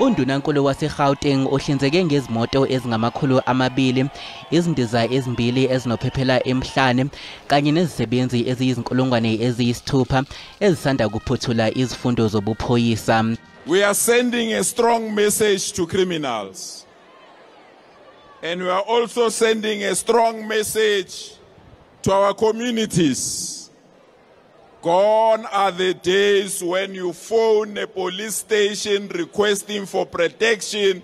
Undunankulu wase-Gauteng ohlinzeke ngezimoto ezingama200, izindiza ezimbili ezinophephela emhlane kanye nezisebenzi eziyizinkulungwane eziyisithupha ezisanda kuphuthula izifundo zobuphoyisa. We are sending a strong message to criminals. And we are also sending a strong message to our communities. Gone are the days when you phone a police station requesting for protection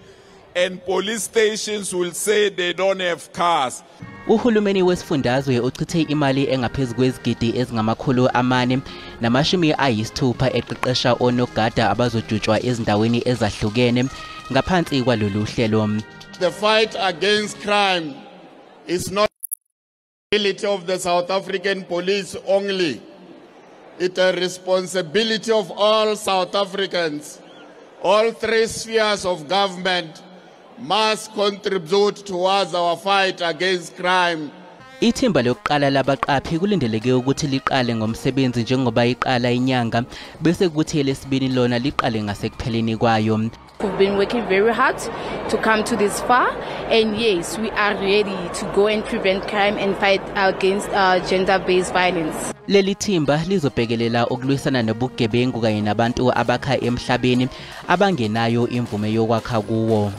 and police stations will say they don't have cars. Uhulumeni wesifundazwe uchithe imali engaphezulu kwezigidi ezingama460 eqeqesha onogada abazojutshwa ezindaweni ezahlukene ngaphansi kwalolu hlelo. The fight against crime is not the responsibility of the South African police only. It's a responsibility of all South Africans. All three spheres of government must contribute towards our fight against crime. Ithimba lokuqala labaqaphi kulindeleke ukuthi liqale ngomsebenzi njengoba iqala inyanga bese kuthi elesibili lona liqale ngasekupheleni kwayo. We've been working very hard to come to this far, and yes, we are ready to go and prevent crime and fight against gender-based violence. Leli thimba lizobhekelela ukulwisana nobugebengu kanye nabantu abakha emhlabeni abangenayo imvume yokwakha kuwo.